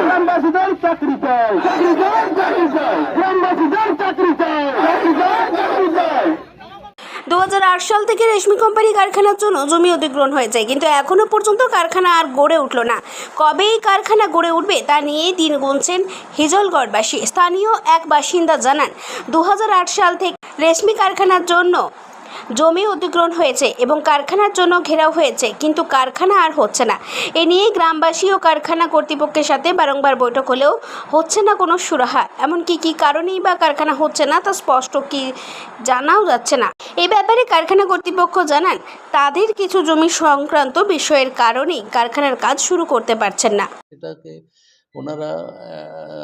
গ্রামবাসীদের চাকরি চাই, চাকরি চাই, গ্রামবাসীদের চাকরি চাই, চাকরি চাই। 2008 সাল থেকে রেশমি কোম্পানি কারখানার জন্য জমি অধিগ্রহণ হয়েছে, কিন্তু এখনও পর্যন্ত কারখানা আর গড়ে উঠল না। কবে এই কারখানা গড়ে উঠবে তা নিয়েই দিন গুনছেন হিজলগড়বাসী। স্থানীয় এক বাসিন্দা জানান, 2008 সাল থেকে রেশমি কারখানার জন্য জমি অধিগ্রহণ হয়েছে এবং কারখানার জন্য ঘেরাও হয়েছে, কিন্তু কারখানা আর হচ্ছে না। এ নিয়ে গ্রামবাসী ও কারখানা কর্তৃপক্ষের সাথে বারংবার বৈঠক হলেও হচ্ছে না কোনো সুরাহা। এমনকি কী কারণেই বা কারখানা হচ্ছে না তা স্পষ্ট কি জানাও যাচ্ছে না। এই ব্যাপারে কারখানা কর্তৃপক্ষ জানান, তাদের কিছু জমি সংক্রান্ত বিষয়ের কারণেই কারখানার কাজ শুরু করতে পারছেন না। এটাকে ওনারা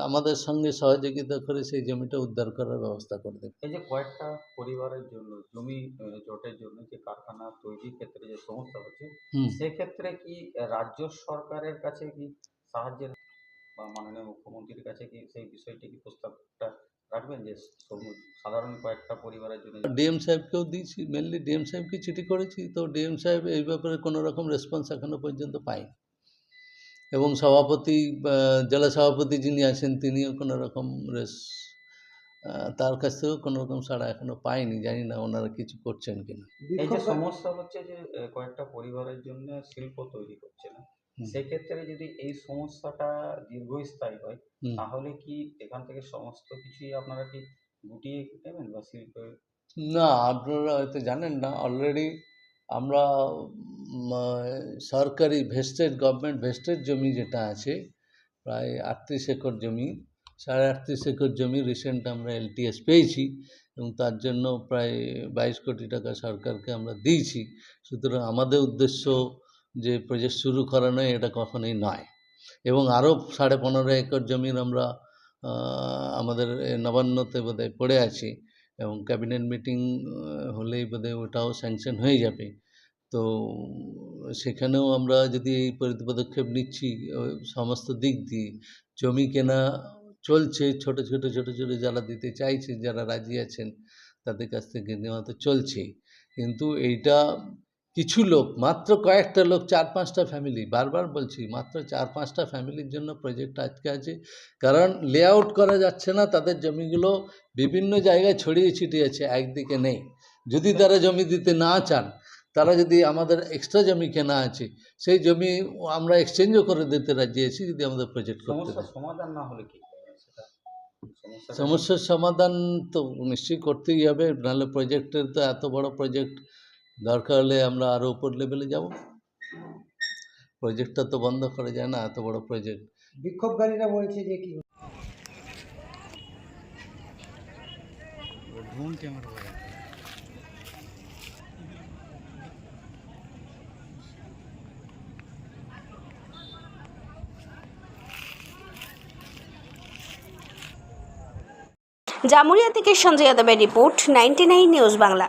আমাদের সঙ্গে সহযোগিতা করে সেই জমিটা উদ্ধার করার ব্যবস্থা করে দেবে। এই যে কয়েকটা পরিবারের জন্য জমি জটের জন্য যে কারখানা তৈরির ক্ষেত্রে যে সমস্যা হচ্ছে, সেক্ষেত্রে কি রাজ্য সরকারের কাছে কি সাহায্যের বা মাননীয় মুখ্যমন্ত্রীর কাছে কি সেই বিষয়টি কি প্রস্তাবটা রাখবেন যে সাধারণ কয়েকটা পরিবারের জন্য? ডিএম সাহেবকেও দিয়েছি, মেনলি ডিএম সাহেবকে চিঠি করেছি, তো ডিএম সাহেব এই ব্যাপারে কোনো রকম রেসপন্স এখনো পর্যন্ত পায়নি, এবং সভাপতি জেলা সভাপতি যিনি আছেন তিনিও কোনো রকম তার কাছ থেকেও কোনো রকম সাড়া এখনো পাইনি। জানি না ওনারা কিছু করছেন কিনা। এই যে সমস্যা হচ্ছে যে কয়েকটা পরিবারের জন্য শিল্প তৈরি করছে না, সেক্ষেত্রে যদি এই সমস্যাটা দীর্ঘস্থায়ী হয়, তাহলে কি এখান থেকে সমস্ত কিছুই আপনারা কি গুটিয়ে নেবেন বা শিল্প? না, আপনারা হয়তো জানেন না, অলরেডি আমরা সরকারি ভেস্টেড গভর্নমেন্ট ভেস্টেড জমি যেটা আছে প্রায় 38 একর জমি, 38.5 একর জমি রিসেন্ট আমরা LTS পেয়েছি, এবং তার জন্য প্রায় 22 কোটি টাকা সরকারকে আমরা দিয়েছি। সুতরাং আমাদের উদ্দেশ্য যে প্রজেক্ট শুরু করা নয়, এটা কখনোই নয়। এবং আরও 15.5 একর জমির আমরা আমাদের নবান্নতে বোধহয় পড়ে আছি, এবং ক্যাবিনেট মিটিং হলেই বোধহয় ওটাও স্যাংশন হয়ে যাবে। তো সেখানেও আমরা যদি এই পদক্ষেপ নিচ্ছি সমস্ত দিক দিয়ে, জমি কেনা চলছে, ছোট ছোট যারা দিতে চাইছে, যারা রাজি আছেন তাদের কাছ থেকে নেওয়া তো চলছেই, কিন্তু এইটা কিছু লোক, মাত্র কয়েকটা লোক, 4-5টা ফ্যামিলি, বারবার বলছি মাত্র 4-5টা ফ্যামিলির জন্য প্রজেক্ট আটকে আছে। কারণ লেআউট করা যাচ্ছে না, তাদের জমিগুলো বিভিন্ন জায়গায় ছড়িয়ে ছিটিয়ে আছে, একদিকে নেই। যদি তারা জমি দিতে না চান, তারা যদি আমাদের এক্সট্রা জমি কেনা আছে, সেই জমি আমরা এক্সচেঞ্জও করে দিতে রাজি আছি যদি আমাদের প্রজেক্ট করতে দেয়। সমাধান না হলে কি সমস্যার সমাধান তো নিশ্চয়ই করতেই হবে, নাহলে প্রজেক্টের তো এত বড় প্রজেক্ট, দরকার হলে আমরা আরও উপর লেভেলে যাব। প্রজেক্টটা তো বন্ধ করা যায় না, এত বড় প্রজেক্ট। বিক্ষোভকারীরা বলছে যে কি জামুরিয়া থেকে সঞ্জয় যাদবের রিপোর্ট, 99 নিউজ বাংলা।